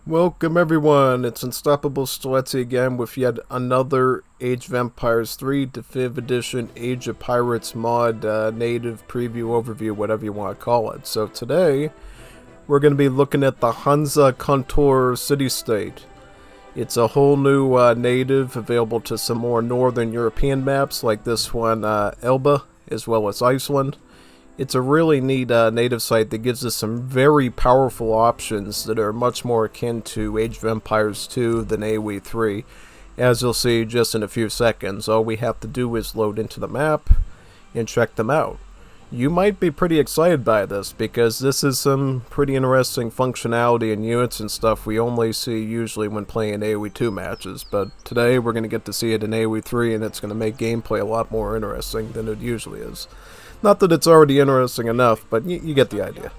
Welcome everyone, it's Unstoppable Stiletzi again with yet another Age of Empires 3 Definitive Edition Age of Pirates mod native preview overview, whatever you want to call it. So today, we're going to be looking at the Hansa Kontor city-state. It's a whole new native available to some more northern European maps like this one, Elba, as well as Iceland. It's a really neat native site that gives us some very powerful options that are much more akin to Age of Empires 2 than AoE 3. As you'll see just in a few seconds, all we have to do is load into the map and check them out. You might be pretty excited by this because this is some pretty interesting functionality and units and stuff we only see usually when playing AoE 2 matches, but today we're going to get to see it in AoE 3 and it's going to make gameplay a lot more interesting than it usually is. Not that it's already interesting enough, but you get the idea.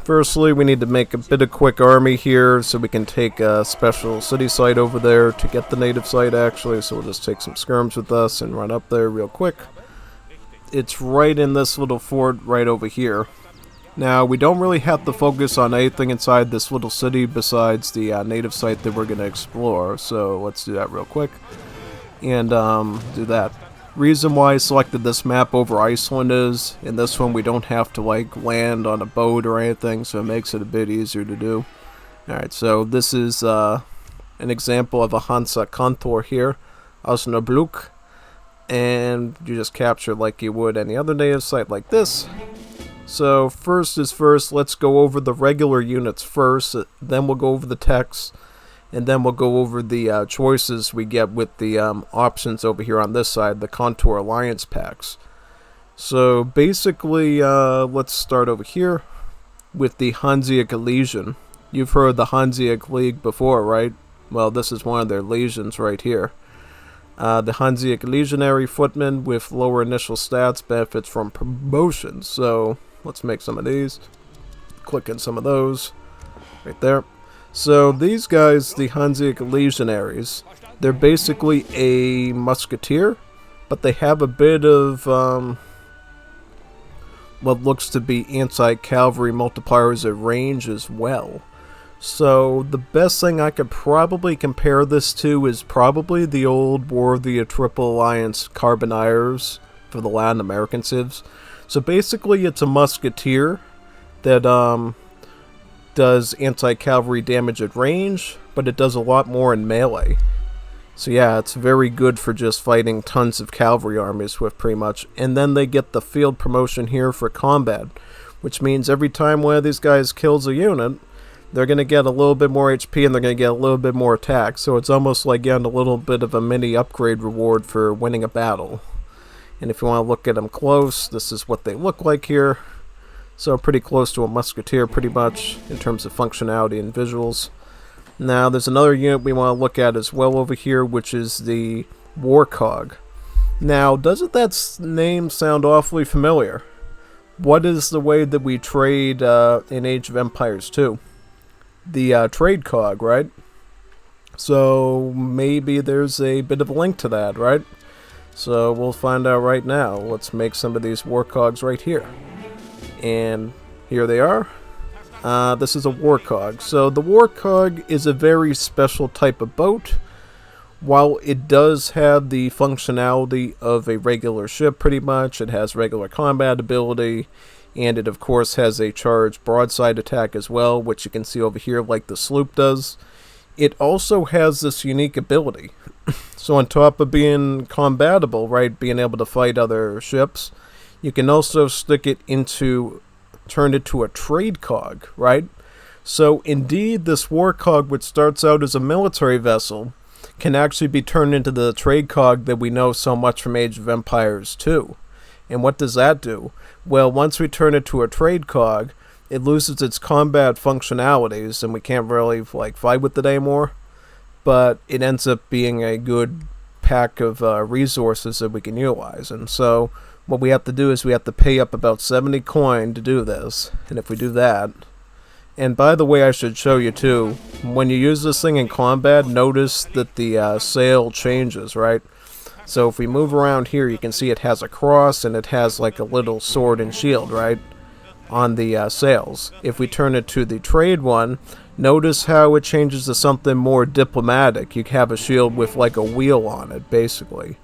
Firstly, we need to make a bit of quick army here so we can take a special city site over there to get the native site actually, so we'll just take some skirms with us and run up there real quick. It's right in this little fort right over here. Now, we don't really have to focus on anything inside this little city besides the native site that we're going to explore, so let's do that real quick. And do that. Reason why I selected this map over Iceland is, in this one we don't have to like land on a boat or anything, so it makes it a bit easier to do. Alright, so this is an example of a Hansa Kontor here, Osnabrück, and you just capture like you would any other native site like this. So first is first, let's go over the regular units first, then we'll go over the text, and then we'll go over the choices we get with the options over here on this side, the Kontor Alliance packs. So basically, let's start over here with the Hanseatic Legion. You've heard the Hanseatic League before, right? Well, this is one of their legions right here. The Hanseatic Legionary Footman with lower initial stats benefits from promotions, so let's make some of these. Click in some of those. Right there. So these guys, the Hanseatic Legionaries, they're basically a musketeer, but they have a bit of what looks to be anti-cavalry multipliers at range as well. So the best thing I could probably compare this to is probably the old War of the Triple Alliance Carbineers for the Latin American civs. So basically it's a musketeer that does anti-cavalry damage at range, but it does a lot more in melee. So yeah, it's very good for just fighting tons of cavalry armies with pretty much. And then they get the field promotion here for combat, which means every time one of these guys kills a unit, they're going to get a little bit more HP and they're going to get a little bit more attack. So it's almost like getting a little bit of a mini upgrade reward for winning a battle. And if you want to look at them close, this is what they look like here. So pretty close to a musketeer pretty much in terms of functionality and visuals. Now there's another unit we want to look at as well over here, which is the War Cog. Now doesn't that name sound awfully familiar? What is the way that we trade in Age of Empires 2? The trade cog, right? So maybe there's a bit of a link to that, right? So we'll find out right now. Let's make some of these war cogs right here. And here they are. This is a war cog. So the war cog is a very special type of boat. While it does have the functionality of a regular ship pretty much, it has regular combat ability, and it of course has a charged broadside attack as well, which you can see over here like the sloop does. It also has this unique ability. So on top of being combatable, right, being able to fight other ships, you can also stick it into, turn it to a trade cog, right? So indeed, this war cog, which starts out as a military vessel, can actually be turned into the trade cog that we know so much from Age of Empires 2. And what does that do? Well, once we turn it to a trade cog, it loses its combat functionalities, and we can't really like fight with it anymore. But it ends up being a good pack of resources that we can utilize. And so what we have to do is we have to pay up about 70 coin to do this. And if we do that, and by the way, I should show you too, when you use this thing in combat, notice that the sail changes, right? So if we move around here, you can see it has a cross and it has like a little sword and shield, right, on the sails. If we turn it to the trade one, notice how it changes to something more diplomatic. You have a shield with like a wheel on it, basically,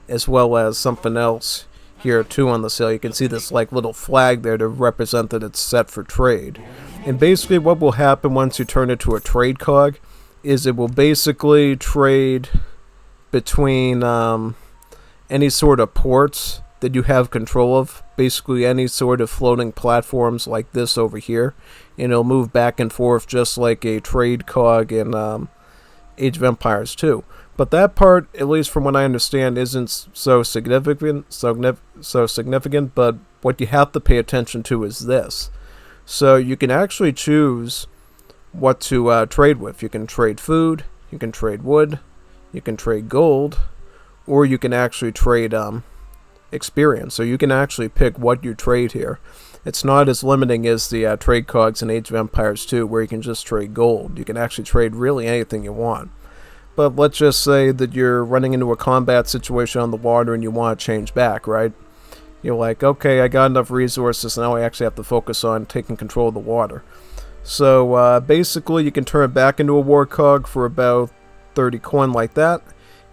as well as something else here too on the sail. You can see this like little flag there to represent that it's set for trade. And basically what will happen once you turn it to a trade cog is it will basically trade between any sort of ports that you have control of, basically any sort of floating platforms like this over here, and it'll move back and forth just like a trade cog in Age of Empires 2. But that part, at least from what I understand, isn't so significant. But what you have to pay attention to is this. So you can actually choose what to trade with. You can trade food, you can trade wood, you can trade gold, or you can actually trade experience. So you can actually pick what you trade here. It's not as limiting as the trade cogs in Age of Empires 2, where you can just trade gold. You can actually trade really anything you want. But let's just say that you're running into a combat situation on the water and you want to change back, right? You're like, okay, I got enough resources, now I actually have to focus on taking control of the water. So basically you can turn it back into a war cog for about 30 coin like that,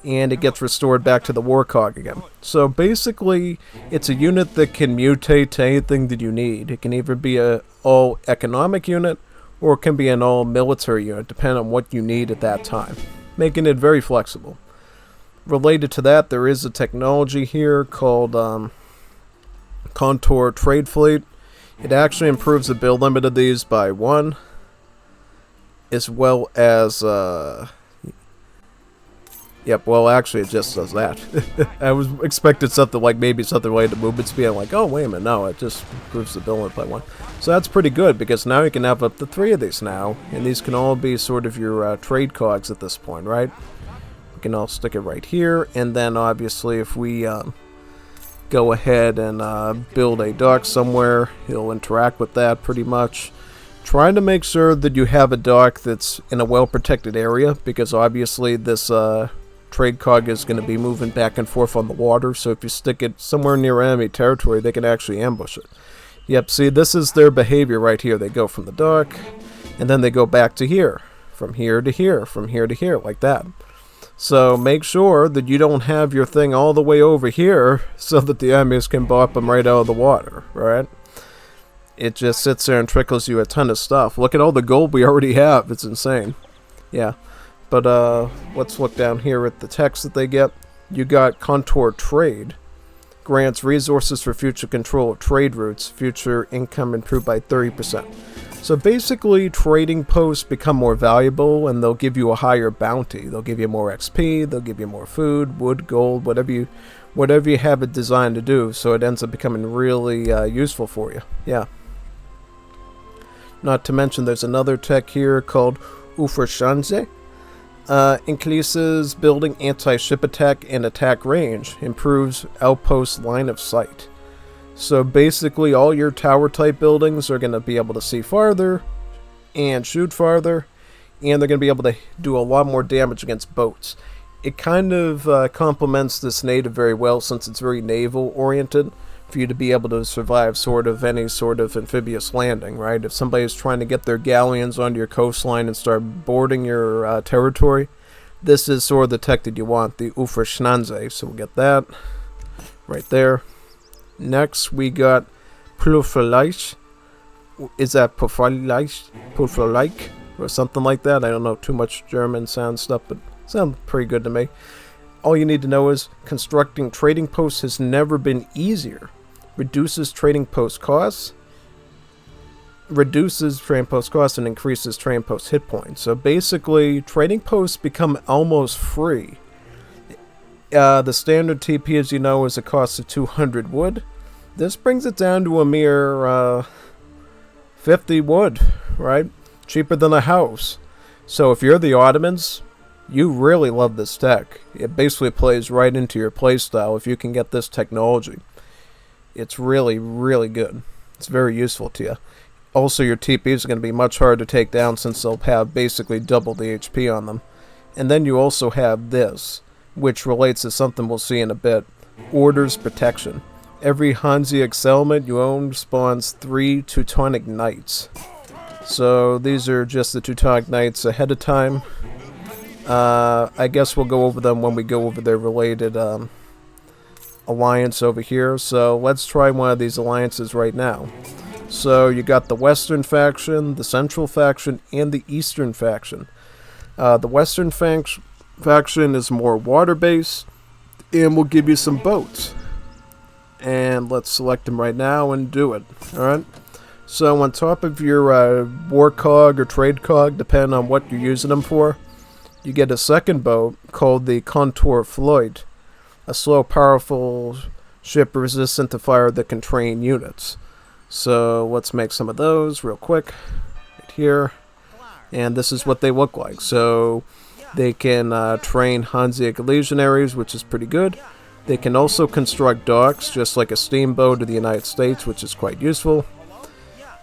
and it gets restored back to the war cog again. So basically it's a unit that can mutate to anything that you need. It can either be an all economic unit or it can be an all military unit, depending on what you need at that time, making it very flexible. Related to that, there is a technology here called Kontor Trade Fleet. It actually improves the build limit of these by 1, as well as yep, well actually it just does that. I was expecting something like maybe something related to movement speed. I'm like, oh wait a minute, no, it just improves the build limit by 1. So that's pretty good, because now you can have up to 3 of these now, and these can all be sort of your trade cogs at this point, right? We can all stick it right here, and then obviously if we go ahead and build a dock somewhere, it'll interact with that pretty much. Trying to make sure that you have a dock that's in a well-protected area, because obviously this trade cog is going to be moving back and forth on the water, so if you stick it somewhere near enemy territory, they can actually ambush it. Yep, see, this is their behavior right here. They go from the dock, and then they go back to here, from here to here, from here to here, like that. So make sure that you don't have your thing all the way over here so that the enemies can bop them right out of the water, right? It just sits there and trickles you a ton of stuff. Look at all the gold we already have. It's insane. Yeah. But let's look down here at the text that they get. You got Kontor Trade. Grants resources for future control of trade routes. Future income improved by 30%. So basically, trading posts become more valuable, and they'll give you a higher bounty. They'll give you more XP, they'll give you more food, wood, gold, whatever you have it designed to do, so it ends up becoming really useful for you. Yeah. Not to mention there's another tech here called Uferschanze. Increases building anti-ship attack and attack range. Improves outpost line of sight. So basically all your tower type buildings are going to be able to see farther and shoot farther, and they're going to be able to do a lot more damage against boats. It kind of complements this native very well, since it's very naval oriented, for you to be able to survive sort of any sort of amphibious landing, right? If somebody's trying to get their galleons onto your coastline and start boarding your territory, this is sort of the tech that you want, the Uferschanze. So we'll get that right there. Next, we got Pulverleicht. Is that Pulverleicht or something like that? I don't know too much German sound stuff, but it sounds pretty good to me. All you need to know is constructing trading posts has never been easier. Reduces trading post costs. Reduces trading post costs and increases trading post hit points. So basically, trading posts become almost free. The standard TP, as you know, is a cost of 200 wood. This brings it down to a mere 50 wood, right? Cheaper than a house. So if you're the Ottomans, you really love this tech. It basically plays right into your playstyle if you can get this technology. It's really, really good. It's very useful to you. Also, your TPs are going to be much harder to take down, since they'll have basically double the HP on them. And then you also have this. which relates to something we'll see in a bit. Orders protection. Every Hansa settlement you own spawns 3 Teutonic Knights. So these are just the Teutonic Knights ahead of time. I guess we'll go over them when we go over their related alliance over here. So let's try one of these alliances right now. So you got the Western faction, the Central faction, and the Eastern faction. The Western faction is more water-based and will give you some boats. And let's select them right now and do it. Alright. So on top of your war cog or trade cog, depending on what you're using them for, you get a second boat called the Kontor Floyd, a slow, powerful ship resistant to fire that can train units. So let's make some of those real quick, right here, and this is what they look like. So they can train Hanseatic legionaries, which is pretty good. They can also construct docks, just like a steamboat of the United States, which is quite useful.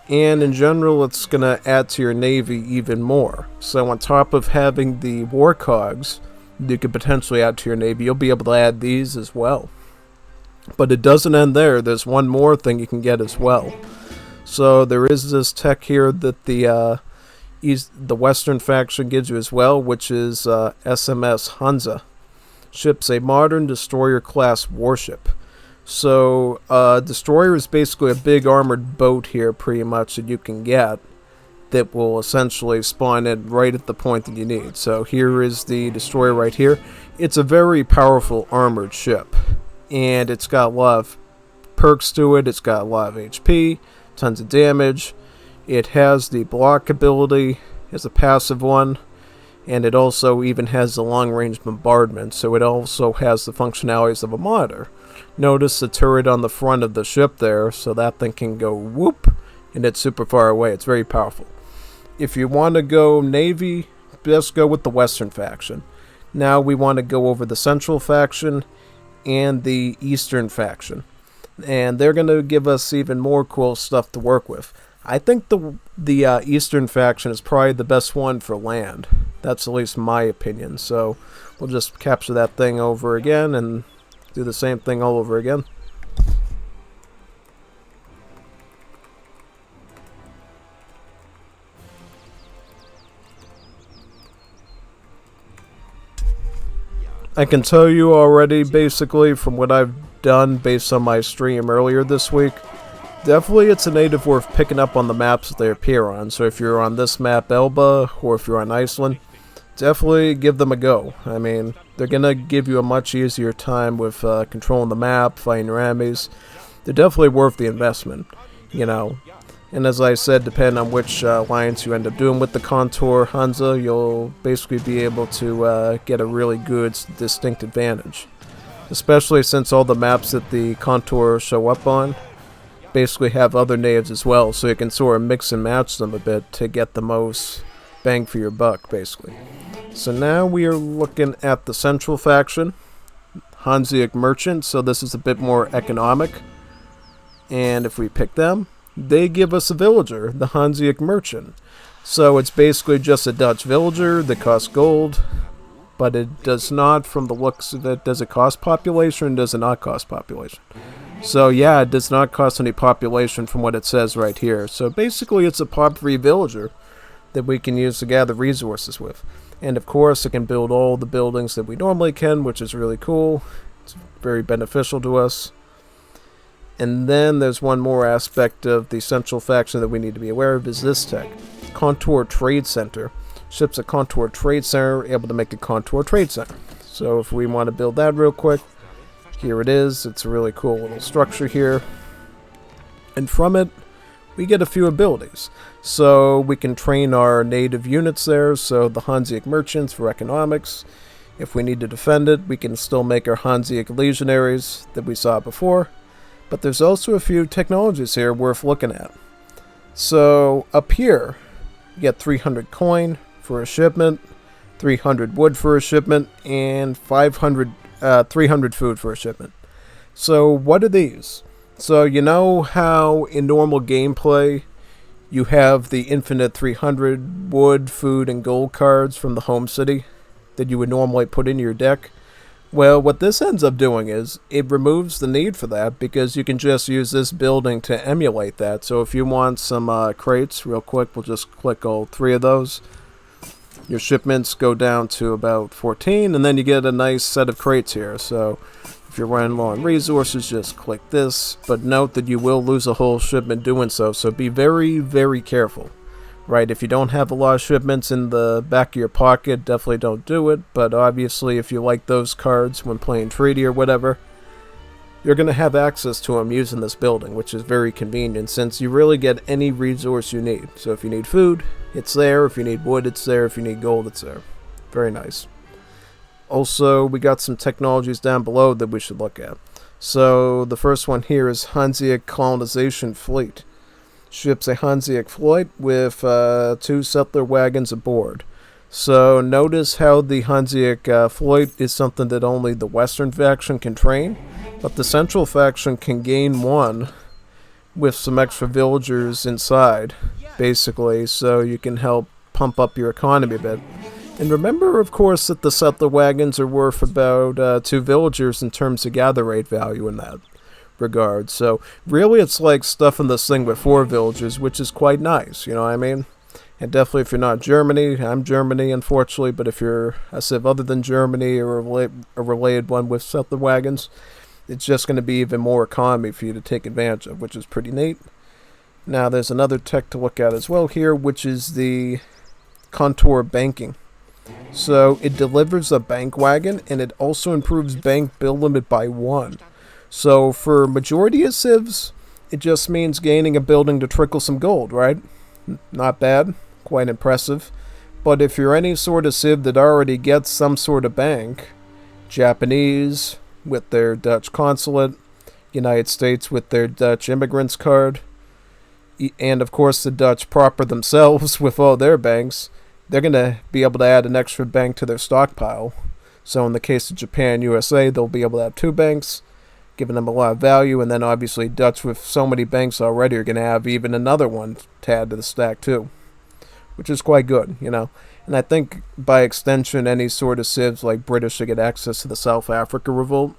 And in general, it's going to add to your navy even more. So on top of having the war cogs you could potentially add to your navy, you'll be able to add these as well. But it doesn't end there. There's one more thing you can get as well. So there is this tech here that the Western faction gives you as well, which is SMS Hansa. Ship's a modern destroyer-class warship. So, destroyer is basically a big armored boat here, pretty much, that you can get that will essentially spawn in right at the point that you need. So here is the destroyer right here. It's a very powerful armored ship, and it's got a lot of perks to it. It's got a lot of HP, tons of damage. It has the block ability as a passive one, and it also even has the long-range bombardment, so it also has the functionalities of a monitor. Notice the turret on the front of the ship there, so that thing can go whoop, and it's super far away. It's very powerful. If you want to go Navy, just go with the Western faction. Now we want to go over the Central faction and the Eastern faction. And they're going to give us even more cool stuff to work with. I think the Eastern faction is probably the best one for land. That's at least my opinion. So we'll just capture that thing over again and do the same thing all over again. I can tell you already, basically, from what I've done based on my stream earlier this week, definitely it's a native worth picking up on the maps that they appear on. So if you're on this map, Elba, or if you're on Iceland, definitely give them a go. I mean, they're going to give you a much easier time with controlling the map, fighting your enemies. They're definitely worth the investment, you know. And as I said, depending on which alliance you end up doing with the Kontor Hansa, you'll basically be able to get a really good, distinct advantage. Especially since all the maps that the Kontor show up on basically have other natives as well, so you can sort of mix and match them a bit to get the most bang for your buck, basically. So now we are looking at the Central faction, Hanseatic Merchant, so this is a bit more economic. And if we pick them, they give us a villager, the Hanseatic Merchant. So it's basically just a Dutch villager that costs gold, but it does not, from the looks of it, does it cost population or does it not cost population? So yeah, it does not cost any population from what it says right here. So basically it's a pop-free villager that we can use to gather resources with. And of course it can build all the buildings that we normally can, which is really cool. It's very beneficial to us. And then there's one more aspect of the Central faction that we need to be aware of, is this tech. Kontor Trade Center. Ships at Kontor Trade Center able to make a Kontor Trade Center. So if we want to build that real quick, here it is. It's a really cool little structure here. And from it, we get a few abilities. So we can train our native units there, so the Hanseatic Merchants for economics. If we need to defend it, we can still make our Hanseatic Legionaries that we saw before. But there's also a few technologies here worth looking at. So up here, you get 300 coin for a shipment, 300 wood for a shipment, and 300 food for a shipment. So what are these? So you know how in normal gameplay you have the infinite 300 wood, food, and gold cards from the home city that you would normally put in your deck? Well, what this ends up doing is it removes the need for that because you can just use this building to emulate that. So if you want some crates, real quick, we'll just click all 3 of those. Your shipments go down to about 14, and then you get a nice set of crates here. So if you're running low on resources, just click this. But note that you will lose a whole shipment doing so, so be very, very careful. Right, if you don't have a lot of shipments in the back of your pocket, definitely don't do it. But obviously, if you like those cards when playing treaty or whatever, you're going to have access to them using this building, which is very convenient since you really get any resource you need. So if you need food, it's there. If you need wood, it's there. If you need gold, it's there. Very nice. Also, we got some technologies down below that we should look at. So the first one here is Hansa Colonization Fleet. Ships a Hanseatic fleet with 2 settler wagons aboard. So notice how the Hanseatic fleet is something that only the western faction can train, but the central faction can gain 1 with some extra villagers inside, basically, so you can help pump up your economy a bit. And remember, of course, that the settler wagons are worth about 2 villagers in terms of gather rate value in that regard. So really it's like stuffing this thing with 4 villagers, which is quite nice, you know what I mean? And definitely if you're not Germany, I'm Germany unfortunately, but if you're a civ other than Germany or a related one with settler wagons, it's just going to be even more economy for you to take advantage of, which is pretty neat. Now there's another tech to look at as well here, which is the Kontor banking. So it delivers a bank wagon and it also improves bank bill limit by 1. So for majority of civs, it just means gaining a building to trickle some gold, right? Not bad, quite impressive. But if you're any sort of civ that already gets some sort of bank, Japanese with their Dutch consulate, United States with their Dutch immigrants card, and of course the Dutch proper themselves with all their banks, they're going to be able to add an extra bank to their stockpile. So in the case of Japan, USA, they'll be able to have 2 banks, giving them a lot of value, and then obviously Dutch with so many banks already are going to have even another one to add to the stack too, which is quite good, you know. And I think by extension any sort of civs like British to get access to the South Africa revolt,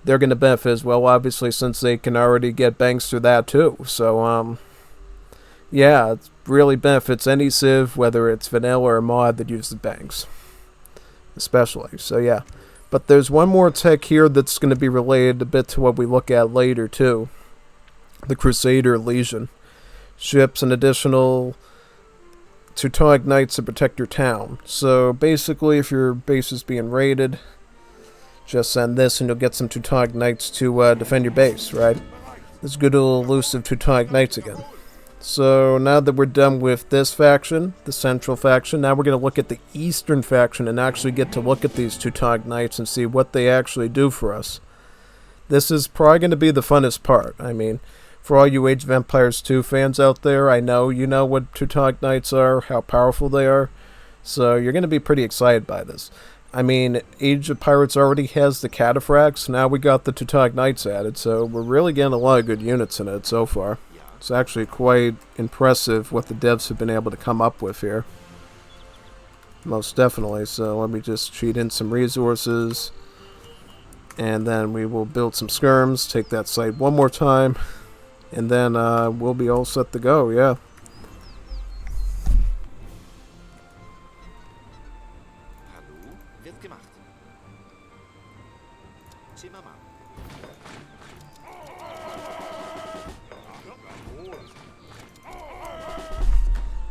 they're going to benefit as well, obviously, since they can already get banks through that too. So yeah, it really benefits any civ, whether it's vanilla or mod, that uses banks especially. So yeah. But there's one more tech here that's going to be related a bit to what we look at later too. The Crusader Legion. Ships an additional Teutonic Knights to protect your town. So basically if your base is being raided, just send this and you'll get some Teutonic Knights to defend your base, right? This good old elusive Teutonic Knights again. So now that we're done with this faction, the central faction, now we're going to look at the eastern faction and actually get to look at these Teutonic Knights and see what they actually do for us. This is probably going to be the funnest part. I mean, for all you Age of Empires 2 fans out there, I know you know what Teutonic Knights are, how powerful they are, so you're going to be pretty excited by this. I mean, Age of Pirates already has the Cataphracts, now we got the Teutonic Knights added, so we're really getting a lot of good units in it so far. It's actually quite impressive what the devs have been able to come up with here. Most definitely. So let me just cheat in some resources. And then we will build some skirms, take that site one more time. And then we'll be all set to go, yeah.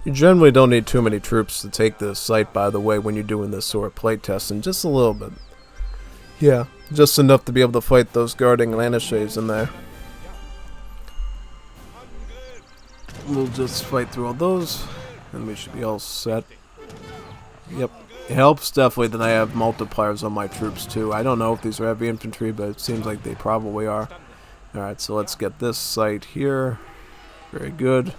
You generally don't need too many troops to take this site, by the way, when you're doing this sort of playtesting. Just a little bit. Yeah, just enough to be able to fight those guarding Lanishes in there. We'll just fight through all those, and we should be all set. Yep. It helps definitely that I have multipliers on my troops too. I don't know if these are heavy infantry, but it seems like they probably are. Alright, so let's get this site here. Very good.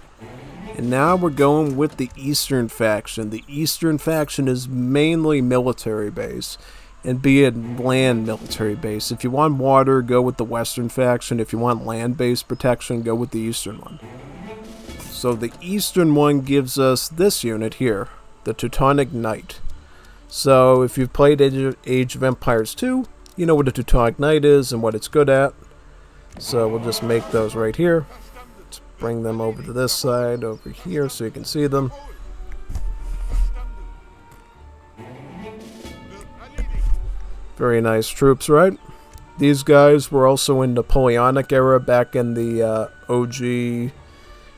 And now we're going with the Eastern faction. The Eastern faction is mainly military base, and be it land military base. If you want water, go with the Western faction. If you want land-based protection, go with the Eastern one. So the Eastern one gives us this unit here, the Teutonic Knight. So if you've played Age of Empires 2, You know what a Teutonic Knight is and what it's good at. So we'll just make those right here. Let's bring them over to this side, over here, so you can see them. Very nice troops, right? These guys were also in Napoleonic era back in the OG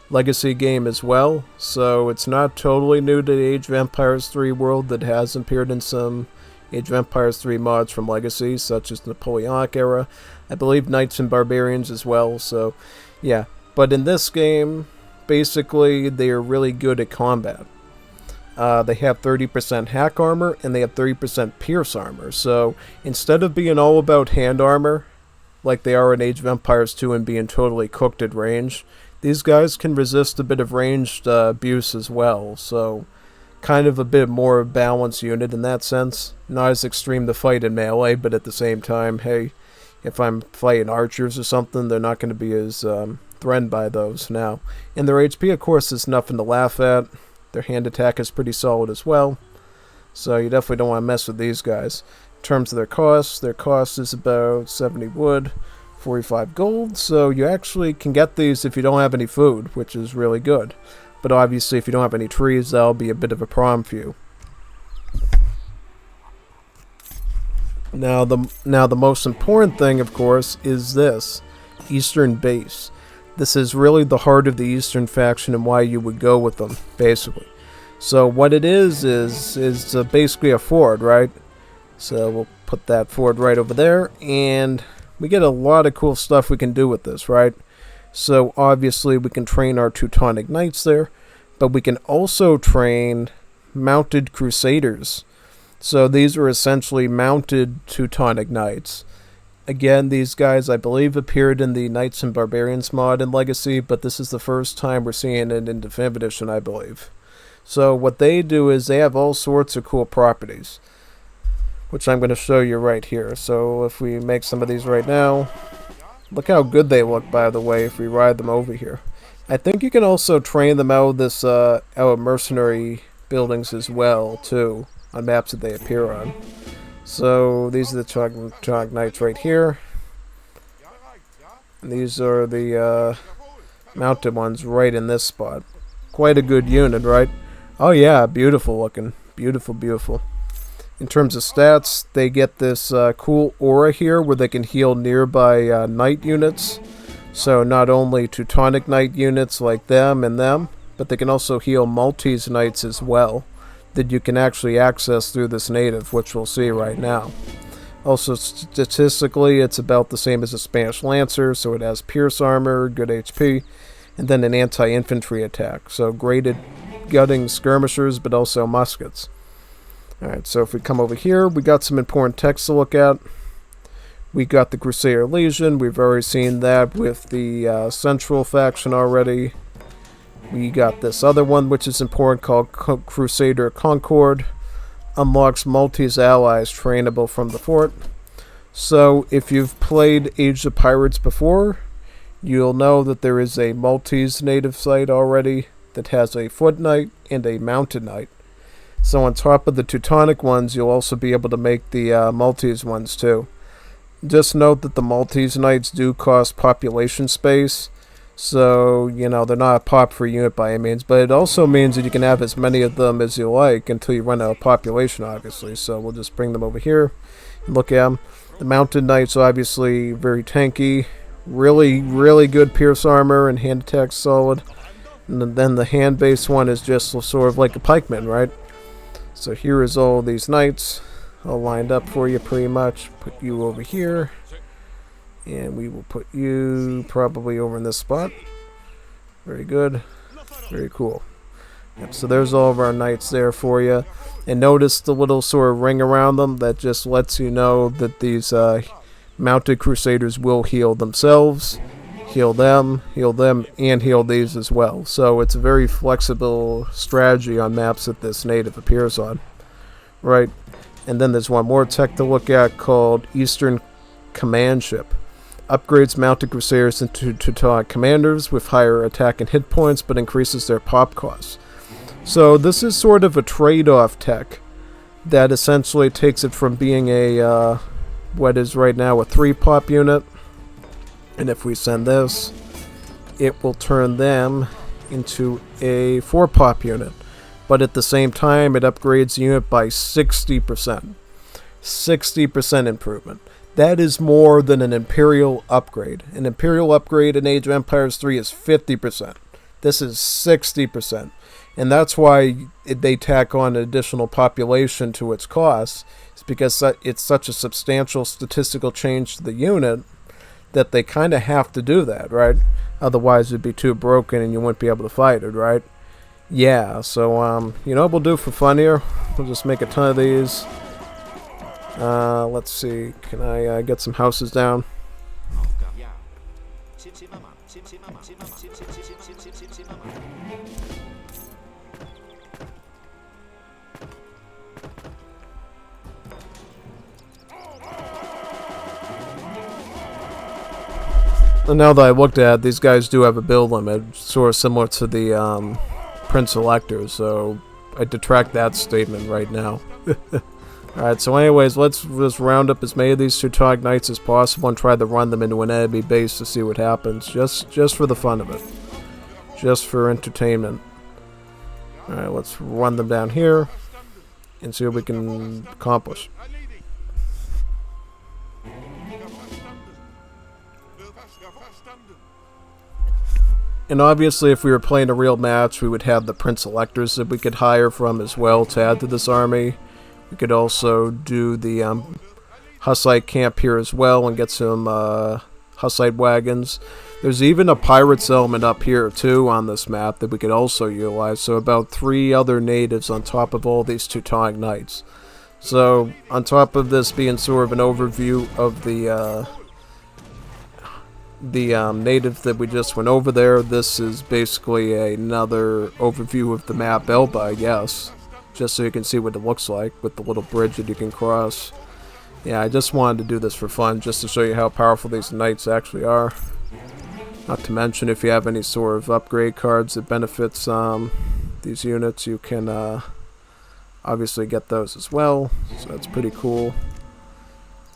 Legacy game as well. So it's not totally new to the Age of Empires 3 world that has appeared in some Age of Empires 3 mods from Legacy, such as Napoleonic era. I believe Knights and Barbarians as well, so yeah. But in this game, basically, they are really good at combat. They have 30% hack armor, and they have 30% pierce armor. So instead of being all about hand armor, like they are in Age of Empires 2 and being totally cooked at range, these guys can resist a bit of ranged abuse as well. So kind of a bit more balanced unit in that sense. Not as extreme to fight in melee, but at the same time, hey, if I'm fighting archers or something, they're not going to be as threatened by those now. And their HP, of course, is nothing to laugh at. Their hand attack is pretty solid as well. So you definitely don't want to mess with these guys. In terms of their cost is about 70 wood, 45 gold. So you actually can get these if you don't have any food, which is really good. But obviously if you don't have any trees, that'll be a bit of a problem for you. Now the most important thing, of course, is this Eastern base. This is really the heart of the Eastern faction and why you would go with them, basically. So what it is basically a fort, right? So we'll put that fort right over there, and we get a lot of cool stuff we can do with this, right? So obviously we can train our Teutonic Knights there, but we can also train mounted Crusaders. So these are essentially mounted Teutonic Knights. Again, these guys, I believe, appeared in the Knights and Barbarians mod in Legacy, but this is the first time we're seeing it in Definitive Edition, I believe. So what they do is they have all sorts of cool properties, which I'm going to show you right here. So if we make some of these right now, look how good they look, by the way, if we ride them over here. I think you can also train them out of this out of mercenary buildings as well, too, on maps that they appear on. So these are the Teutonic Knights right here. And these are the mounted ones right in this spot. Quite a good unit, right? Oh yeah, beautiful looking. Beautiful, beautiful. In terms of stats, they get this cool aura here where they can heal nearby knight units. So not only Teutonic Knight units like them and them, but they can also heal Maltese Knights as well, that you can actually access through this native, which we'll see right now. Also, statistically, it's about the same as a Spanish Lancer, so it has pierce armor, good HP, and then an anti-infantry attack. So great at gutting skirmishers, but also muskets. Alright, so if we come over here, we got some important text to look at. We got the Crusader Legion. We've already seen that with the Central faction already. We got this other one, which is important, called Crusader Concord. Unlocks Maltese allies trainable from the fort. So if you've played Age of Pirates before, you'll know that there is a Maltese native site already that has a foot knight and a mounted knight. So on top of the Teutonic ones, you'll also be able to make the Maltese ones too. Just note that the Maltese knights do cost population space. So, you know, they're not a pop for unit by any means, but it also means that you can have as many of them as you like until you run out of population, obviously. So we'll just bring them over here and look at them. The mounted knights, obviously, very tanky. Really, really good pierce armor and hand attack solid. And then the hand-based one is just sort of like a pikeman, right? So here is all these knights all lined up for you pretty much. Put you over here. And we will put you probably over in this spot. Very good. Very cool. Yep, so there's all of our knights there for you. And notice the little sort of ring around them that just lets you know that these mounted crusaders will heal themselves, heal them, and heal these as well. So it's a very flexible strategy on maps that this native appears on. Right. And then there's one more tech to look at called Eastern Command Ship. Upgrades mounted crusaders into Teutonic commanders with higher attack and hit points, but increases their pop costs. So this is sort of a trade-off tech that essentially takes it from being a what is right now a 3-pop unit. And if we send this, it will turn them into a 4-pop unit. But at the same time, it upgrades the unit by 60%. 60% improvement. That is more than an Imperial upgrade. An Imperial upgrade in Age of Empires 3 is 50%. This is 60%. And that's why they tack on an additional population to its cost. It's because it's such a substantial statistical change to the unit that they kind of have to do that, right? Otherwise it'd be too broken and you wouldn't be able to fight it, right? Yeah, so, you know what we'll do for fun here? We'll just make a ton of these. Let's see. Can I get some houses down? And now that I looked at it, these guys do have a build limit, sort of similar to the Prince Electors, so I detract that statement right now. Alright, so anyways, let's just round up as many of these Teutonic Knights as possible and try to run them into an enemy base to see what happens, just for the fun of it. Just for entertainment. Alright, let's run them down here and see what we can accomplish. And obviously, if we were playing a real match, we would have the Prince Electors that we could hire from as well to add to this army. We could also do the Hussite camp here as well and get some Hussite wagons. There's even a pirates element up here too on this map that we could also utilize. So about 3 other natives on top of all these Teutonic Knights. So on top of this being sort of an overview of the native that we just went over there, this is basically another overview of the map Elba, I guess. Just so you can see what it looks like with the little bridge that you can cross. Yeah, I just wanted to do this for fun, just to show you how powerful these knights actually are. Not to mention, if you have any sort of upgrade cards that benefits these units, you can obviously get those as well. So that's pretty cool.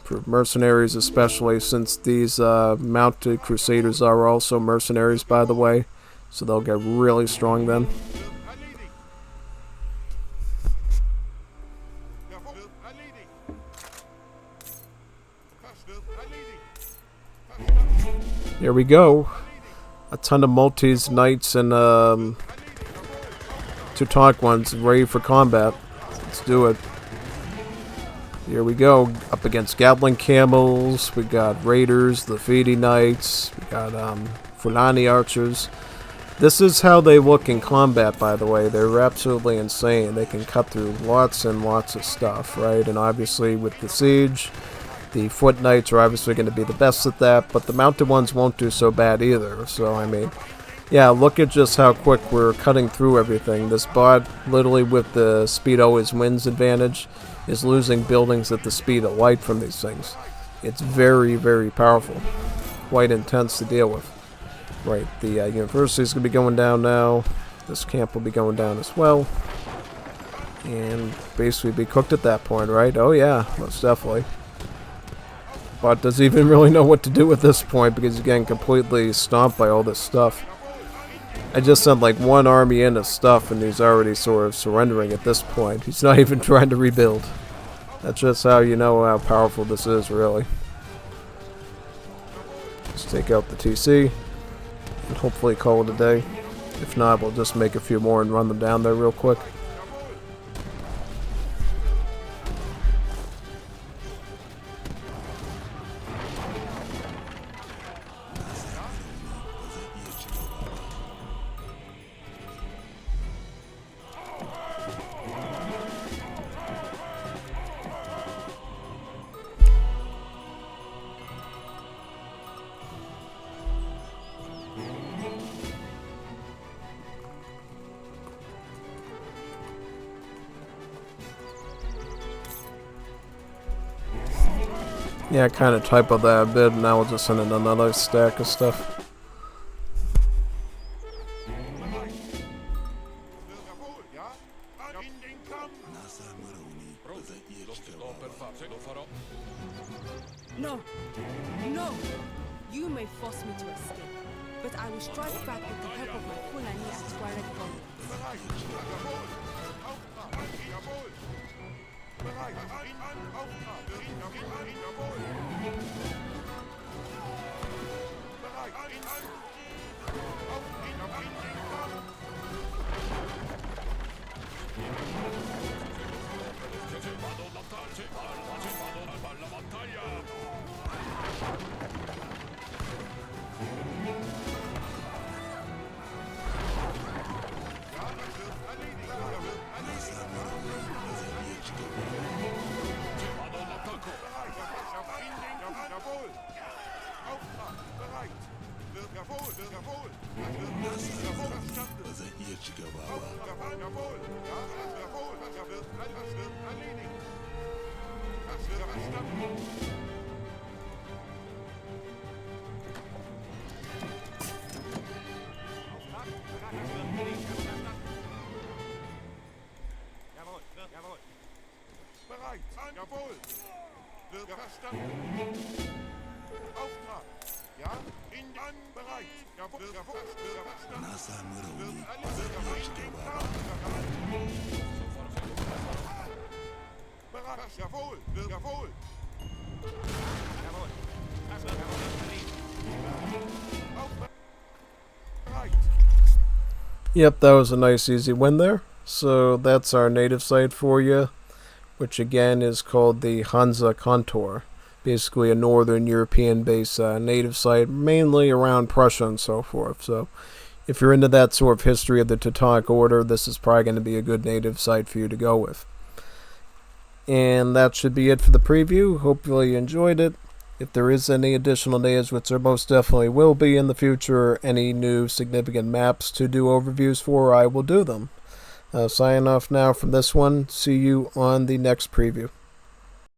For mercenaries especially, since these mounted crusaders are also mercenaries, by the way. So they'll get really strong then. Here we go. A ton of Maltese knights and Teutonic ones ready for combat. Let's do it. Here we go. Up against Gatling camels. We got raiders, the Lafidi knights. We got Fulani archers. This is how they look in combat, by the way. They're absolutely insane. They can cut through lots and lots of stuff, right? And obviously with the siege, the foot knights are obviously going to be the best at that, but the mounted ones won't do so bad either. So, I mean, yeah, look at just how quick we're cutting through everything. This bot, literally with the speed always wins advantage, is losing buildings at the speed of light from these things. It's very, very powerful. Quite intense to deal with. Right, the university is going to be going down now. This camp will be going down as well. And basically be cooked at that point, right? Oh yeah, most definitely. Bot doesn't even really know what to do at this point because he's getting completely stomped by all this stuff. I just sent like one army in of stuff and he's already sort of surrendering at this point. He's not even trying to rebuild. That's just how you know how powerful this is, really. Let's take out the TC and hopefully call it a day. If not, we'll just make a few more and run them down there real quick. Yeah, I kind of typoed that a bit, and now we'll just send in another stack of stuff. You may force me to escape, but I will strike back with the help of my Fulani and Tuareg comrades. Jawohl. Wird verstanden. Auftrag. Ja, in an bereit. Jawohl, jawohl, wird verstanden. Wird alles bereit. Jawohl, wird jawohl. Jawohl. Bereit. Yep, that was a nice easy win there. So that's our native site for you, which again is called the Hansa Kontor. Basically a northern European based native site, mainly around Prussia and so forth. So if you're into that sort of history of the Teutonic Order, this is probably going to be a good native site for you to go with. And that should be it for the preview. Hopefully you enjoyed it. If there is any additional natives, which there most definitely will be in the future, any new significant maps to do overviews for, I will do them. Signing off now from this one. See you on the next preview.